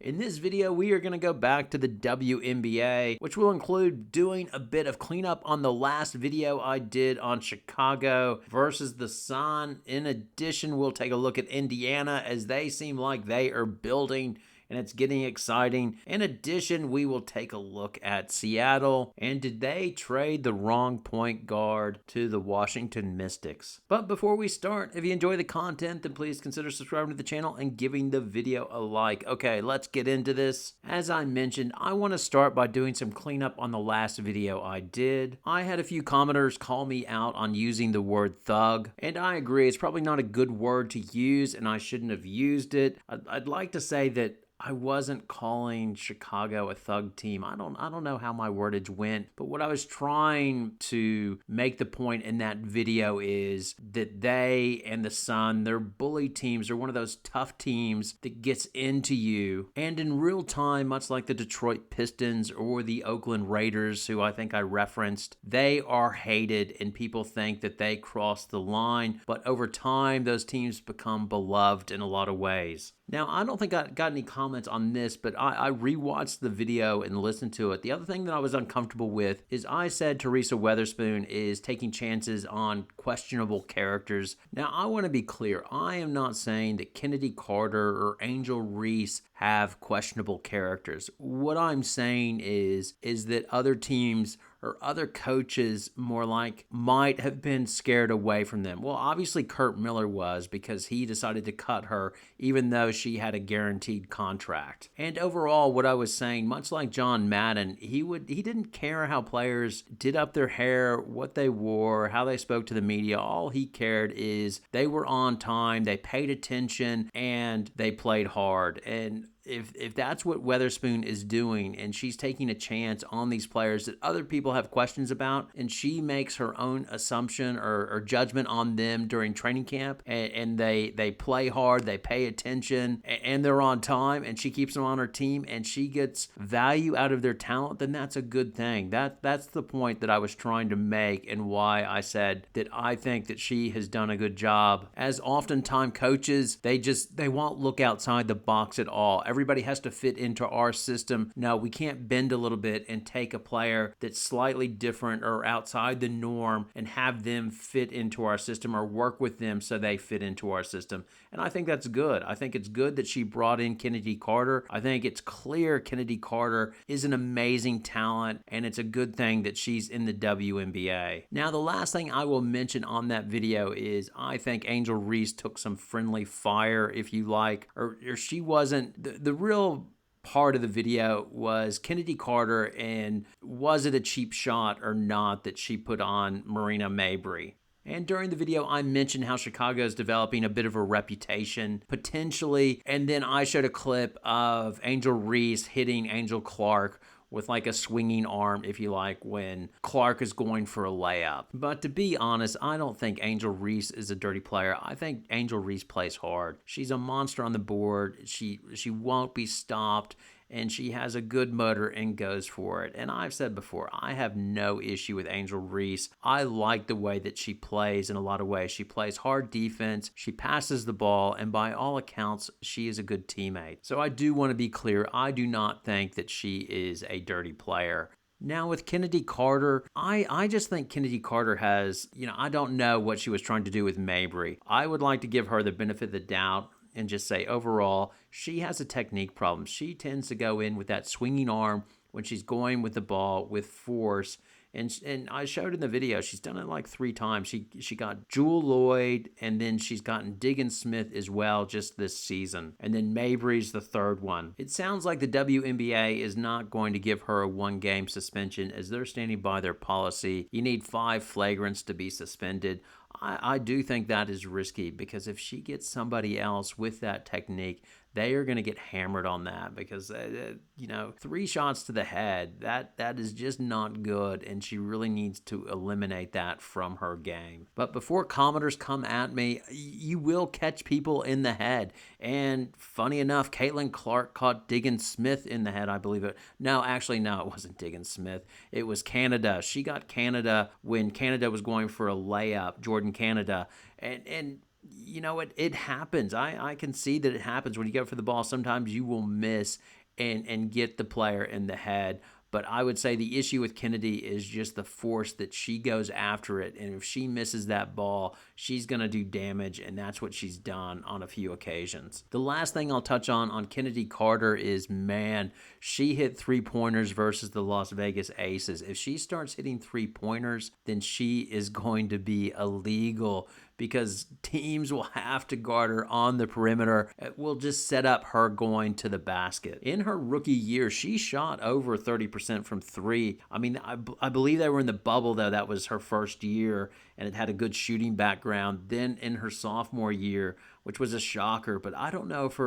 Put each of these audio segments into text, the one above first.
In this video, we are going to go back to the WNBA, which will include doing a bit of cleanup on the last video I did on Chicago versus the Sun. In addition, we'll take a look at Indiana as they seem like they are building and it's getting exciting. In addition, we will take a look at Seattle and did they trade the wrong point guard to the Washington Mystics. But before we start, if you enjoy the content, then please consider subscribing to the channel and giving the video a like. Okay, let's get into this. As I mentioned, I want to start by doing some cleanup on the last video I did. I had a few commenters call me out on using the word thug, and I agree, it's probably not a good word to use and I shouldn't have used it. I'd like to say that I wasn't calling Chicago a thug team. I don't know how my wordage went, but what I was trying to make the point in that video is that they and the Sun, they're bully teams. They're one of those tough teams that gets into you. And in real time, much like the Detroit Pistons or the Oakland Raiders, who I think I referenced, they are hated and people think that they crossed the line. But over time, those teams become beloved in a lot of ways. Now, I don't think I got any comments on this, but I rewatched the video and listened to it. The other thing that I was uncomfortable with is I said Teresa Weatherspoon is taking chances on questionable characters. Now, I want to be clear. I am not saying that Chennedy Carter or Angel Reese have questionable characters. What I'm saying is that other teams or other coaches more like might have been scared away from them. Well, obviously Kurt Miller was because he decided to cut her even though she had a guaranteed contract. And overall, what I was saying, much like John Madden, he didn't care how players did up their hair, what they wore, how they spoke to the media. All he cared is they were on time, they paid attention, and they played hard. And if that's what Weatherspoon is doing and she's taking a chance on these players that other people have questions about and she makes her own assumption or judgment on them during training camp and they play hard, they pay attention, and they're on time and she keeps them on her team and she gets value out of their talent, then that's a good thing. That's the point that I was trying to make and why I said that I think that she has done a good job. As oftentimes coaches, they won't look outside the box at all. Everybody has to fit into our system. No, we can't bend a little bit and take a player that's slightly different or outside the norm and have them fit into our system or work with them so they fit into our system. And I think that's good. I think it's good that she brought in Chennedy Carter. I think it's clear Chennedy Carter is an amazing talent and it's a good thing that she's in the WNBA. Now, the last thing I will mention on that video is I think Angel Reese took some friendly fire, if you like, or she wasn't the real part of the video was Chennedy Carter and was it a cheap shot or not that she put on Marina Mabrey. And during the video, I mentioned how Chicago is developing a bit of a reputation, potentially, and then I showed a clip of Angel Reese hitting Angel Clark with like a swinging arm, if you like, when Clark is going for a layup. But to be honest, I don't think Angel Reese is a dirty player. I think Angel Reese plays hard. She's a monster on the board. She won't be stopped. And she has a good motor and goes for it. And I've said before, I have no issue with Angel Reese. I like the way that she plays in a lot of ways. She plays hard defense, she passes the ball, and by all accounts, she is a good teammate. So I do want to be clear, I do not think that she is a dirty player. Now with Chennedy Carter, I just think Chennedy Carter has, I don't know what she was trying to do with Mabrey. I would like to give her the benefit of the doubt and just say overall, she has a technique problem. She tends to go in with that swinging arm when she's going with the ball with force. And I showed in the video, she's done it like 3 times. She got Jewel Lloyd, and then she's gotten Diggins Smith as well just this season. And then Mabrey's the third one. It sounds like the WNBA is not going to give her a 1-game suspension as they're standing by their policy. You need 5 flagrants to be suspended. I do think that is risky because if she gets somebody else with that technique, they are going to get hammered on that because, 3 shots to the head, that is just not good, and she really needs to eliminate that from her game. But before commenters come at me, you will catch people in the head. And funny enough, Caitlin Clark caught Diggins Smith in the head, I believe it. No, actually, no, it wasn't Diggins Smith. It was Canada. She got Canada when Canada was going for a layup, Jordan Canada. And you know, it happens. I can see that it happens when you go for the ball. Sometimes you will miss and get the player in the head. But I would say the issue with Kennedy is just the force that she goes after it. And if she misses that ball, she's going to do damage. And that's what she's done on a few occasions. The last thing I'll touch on Chennedy Carter is, man, she hit 3-pointers versus the Las Vegas Aces. If she starts hitting 3-pointers, then she is going to be illegal, because teams will have to guard her on the perimeter. It will just set up her going to the basket. In her rookie year, she shot over 30% from 3. I mean, I believe they were in the bubble, though. That was her first year, and it had a good shooting background. Then in her sophomore year, which was a shocker, but I don't know if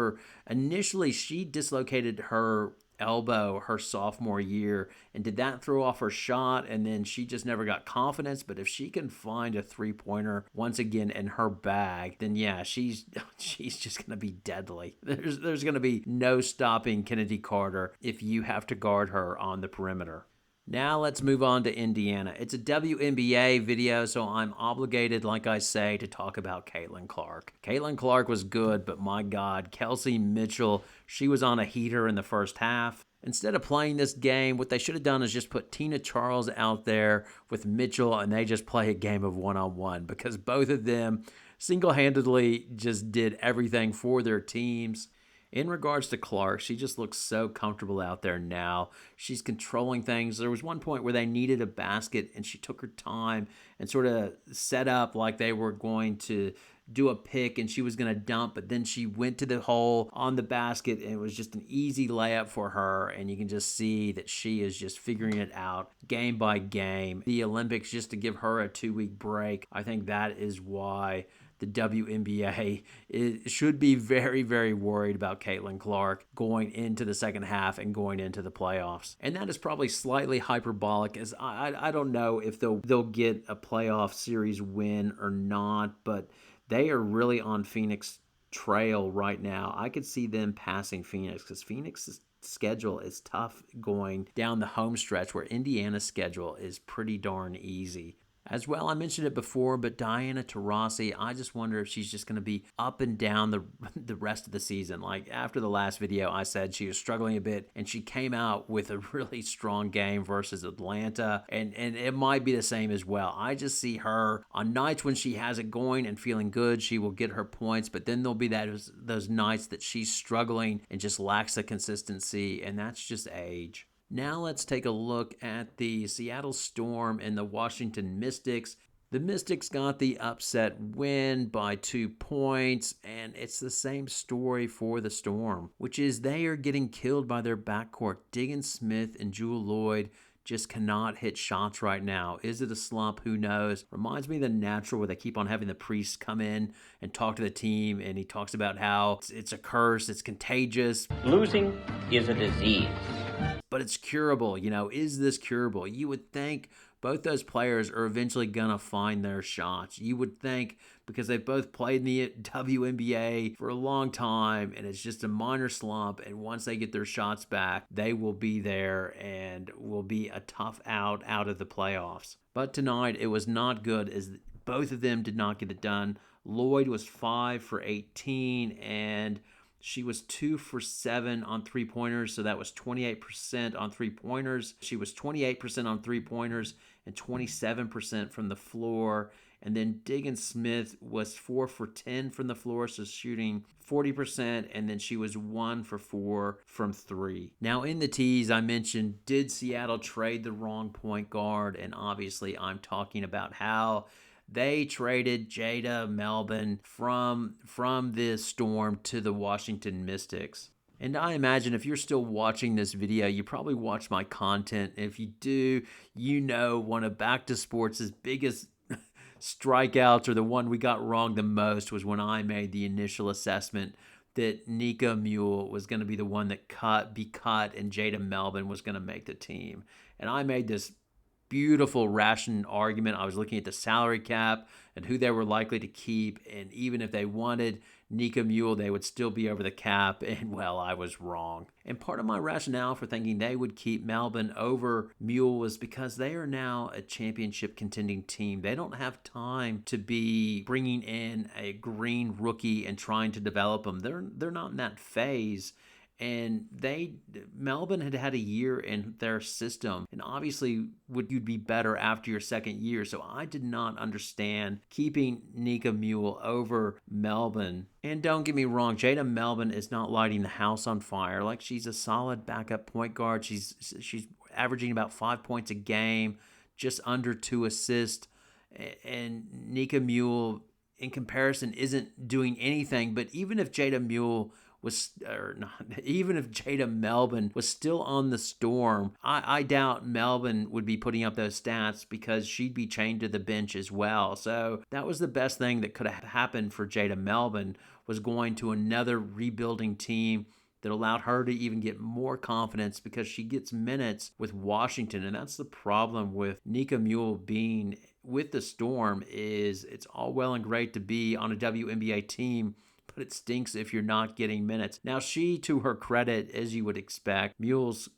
initially she dislocated her elbow her sophomore year, and did that throw off her shot, and then she just never got confidence. But if she can find a 3-pointer once again in her bag, then yeah, she's just gonna be deadly. There's gonna be no stopping Chennedy Carter if you have to guard her on the perimeter. Now let's move on to Indiana. It's a WNBA video, so I'm obligated, like I say, to talk about Caitlin Clark. Caitlin Clark was good, but my God, Kelsey Mitchell, she was on a heater in the first half. Instead of playing this game, what they should have done is just put Tina Charles out there with Mitchell, and they just play a game of one-on-one, because both of them single-handedly just did everything for their teams. In regards to Clark, she just looks so comfortable out there now. She's controlling things. There was one point where they needed a basket, and she took her time and sort of set up like they were going to do a pick and she was going to dump, but then she went to the hole on the basket, and it was just an easy layup for her. And you can just see that she is just figuring it out game by game. The Olympics, just to give her a 2-week break, I think that is why the WNBA should be very, very worried about Caitlin Clark going into the second half and going into the playoffs. And that is probably slightly hyperbolic, as I don't know if they'll get a playoff series win or not, but they are really on Phoenix trail right now. I could see them passing Phoenix, because Phoenix's schedule is tough going down the home stretch, where Indiana's schedule is pretty darn easy. As well, I mentioned it before, but Diana Taurasi, I just wonder if she's just going to be up and down the rest of the season. Like, after the last video, I said she was struggling a bit, and she came out with a really strong game versus Atlanta, and it might be the same as well. I just see her on nights when she has it going and feeling good, she will get her points, but then there'll be those nights that she's struggling and just lacks the consistency, and that's just age. Now let's take a look at the Seattle Storm and the Washington Mystics. The Mystics got the upset win by 2 points, and it's the same story for the Storm, which is they are getting killed by their backcourt. Diggin Smith and Jewel Lloyd just cannot hit shots right now. Is it a slump? Who knows? Reminds me of The Natural, where they keep on having the priest come in and talk to the team, and he talks about how it's a curse, it's contagious. Losing is a disease. But it's curable. Is this curable? You would think both those players are eventually going to find their shots. You would think, because they've both played in the WNBA for a long time, and it's just a minor slump, and once they get their shots back, they will be there and will be a tough out of the playoffs. But tonight, it was not good, as both of them did not get it done. Lloyd was 5 for 18, and she was 2 for 7 on 3-pointers, so that was 28% on 3-pointers. She was 28% on 3-pointers and 27% from the floor. And then Diggin Smith was 4 for 10 from the floor, so shooting 40%, and then she was 1 for 4 from 3. Now, in the tease, I mentioned, did Seattle trade the wrong point guard? And obviously, I'm talking about how they traded Jada Melbourne from the Storm to the Washington Mystics. And I imagine if you're still watching this video, you probably watch my content. If you do, one of Back to Sports' biggest strikeouts, or the one we got wrong the most, was when I made the initial assessment that Nika Mule was going to be the one that be cut, and Jada Melbourne was going to make the team. And I made this beautiful ration argument. I was looking at the salary cap and who they were likely to keep, and even if they wanted Nika Mule, they would still be over the cap, and well, I was wrong. And part of my rationale for thinking they would keep Melbourne over Mule was because they are now a championship contending team. They don't have time to be bringing in a green rookie and trying to develop them. They're not in that phase. And Melbourne had a year in their system, and obviously you'd be better after your second year. So I did not understand keeping Nika Mule over Melbourne. And don't get me wrong, Jada Melbourne is not lighting the house on fire. Like, she's a solid backup point guard. She's averaging about 5 points a game, just under 2 assists. And Nika Mule, in comparison, isn't doing anything. But even if Jada Melbourne was still on the Storm, I doubt Melbourne would be putting up those stats because she'd be chained to the bench as well. So that was the best thing that could have happened for Jada Melbourne, was going to another rebuilding team that allowed her to even get more confidence because she gets minutes with Washington. And that's the problem with Nika Mule being with the Storm, is it's all well and great to be on a WNBA team, but it stinks if you're not getting minutes. Now, she, to her credit, as you would expect, Mule's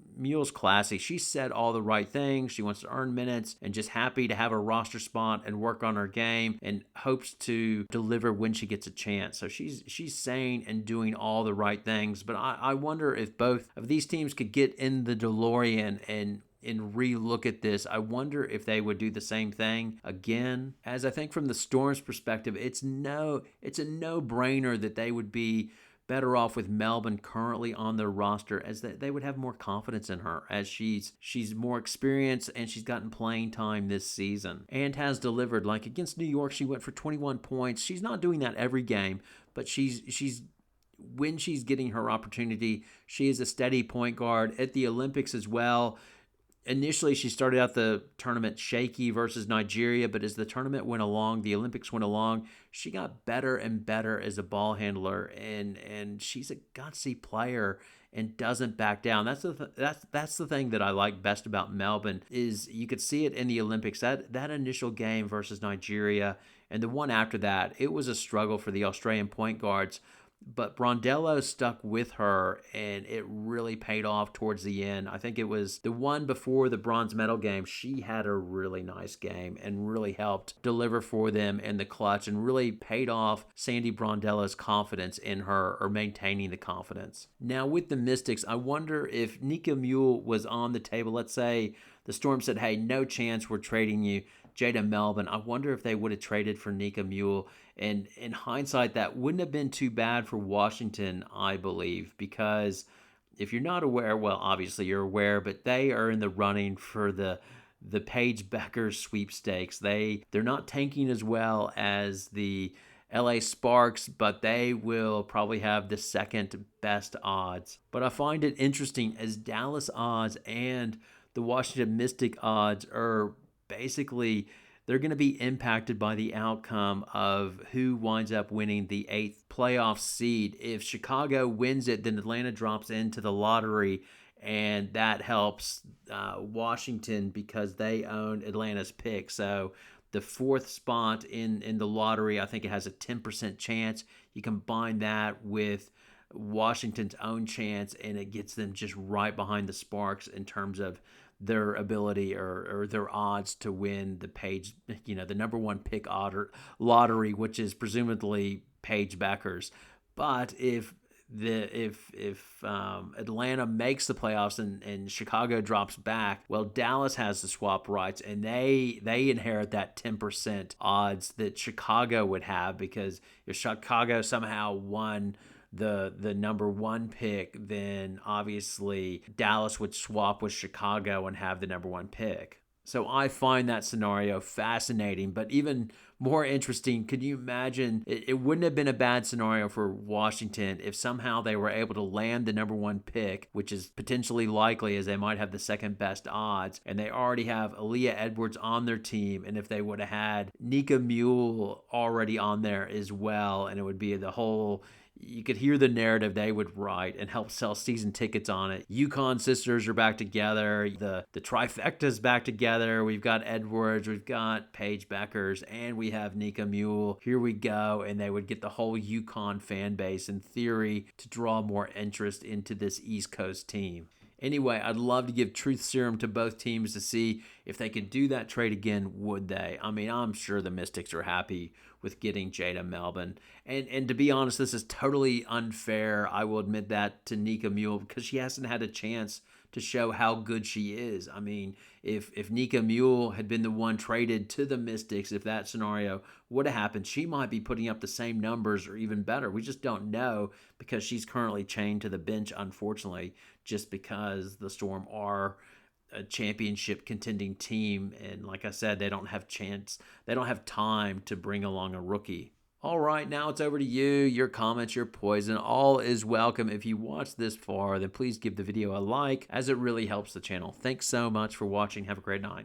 classy. She said all the right things. She wants to earn minutes and just happy to have a roster spot and work on her game, and hopes to deliver when she gets a chance. So she's saying and doing all the right things. But I wonder if both of these teams could get in the DeLorean and re-look at this. I wonder if they would do the same thing again. As I think from the Storm's perspective, it's a no-brainer that they would be better off with Melbourne currently on their roster, as they would have more confidence in her, as she's more experienced and she's gotten playing time this season and has delivered. Like against New York, she went for 21 points. She's not doing that every game, but she's when she's getting her opportunity, she is a steady point guard. At the Olympics as well, initially, she started out the tournament shaky versus Nigeria, but as the tournament went along, the Olympics went along, she got better and better as a ball handler, and she's a gutsy player and doesn't back down. That's the thing that I like best about Melbourne, is you could see it in the Olympics. That initial game versus Nigeria and the one after that, it was a struggle for the Australian point guards. But Brondello stuck with her, and it really paid off towards the end. I think it was the one before the bronze medal game. She had a really nice game and really helped deliver for them in the clutch, and really paid off Sandy Brondello's confidence in her, or maintaining the confidence. Now with the Mystics, I wonder if Nika Mule was on the table. Let's say the Storm said, hey, no chance, we're trading you Jada Melbourne. I wonder if they would have traded for Nika Mule. And in hindsight, that wouldn't have been too bad for Washington, I believe, because if you're not aware, well, obviously you're aware, but they are in the running for the Paige Becker sweepstakes. They're not tanking as well as the LA Sparks, but they will probably have the second best odds. But I find it interesting, as Dallas odds and the Washington Mystic odds are basically, they're going to be impacted by the outcome of who winds up winning the 8th playoff seed. If Chicago wins it, then Atlanta drops into the lottery, and that helps Washington because they own Atlanta's pick. So the 4th spot in the lottery, I think it has a 10% chance. You combine that with Washington's own chance, and it gets them just right behind the Sparks in terms of their ability or their odds to win the Paige, the number 1 pick lottery, which is presumably Paige Becker's. But if Atlanta makes the playoffs and Chicago drops back, well, Dallas has the swap rights, and they inherit that 10% odds that Chicago would have, because if Chicago somehow won the number 1 pick, then obviously Dallas would swap with Chicago and have the number 1 pick. So I find that scenario fascinating, but even more interesting, could you imagine, it wouldn't have been a bad scenario for Washington if somehow they were able to land the number 1 pick, which is potentially likely, as they might have the second best odds, and they already have Aaliyah Edwards on their team, and if they would have had Nika Mule already on there as well, and it would be the whole you could hear the narrative they would write and help sell season tickets on it. Yukon sisters are back together. The trifecta's back together. We've got Edwards, we've got Paige Beckers, and we have Nika Mule. Here we go. And they would get the whole Yukon fan base, in theory, to draw more interest into this East Coast team. Anyway, I'd love to give truth serum to both teams to see if they could do that trade again, would they? I mean, I'm sure the Mystics are happy with getting Jada Melbourne. And to be honest, this is totally unfair. I will admit that to Nika Mule, because she hasn't had a chance to show how good she is. I mean, if Nika Mule had been the one traded to the Mystics, if that scenario would have happened, she might be putting up the same numbers or even better. We just don't know, because she's currently chained to the bench, unfortunately, just because the Storm are a championship contending team. And like I said, they don't have time to bring along a rookie. All right, now it's over to you. Your comments, your poison, all is welcome. If you watched this far, then please give the video a like, as it really helps the channel. Thanks so much for watching. Have a great night.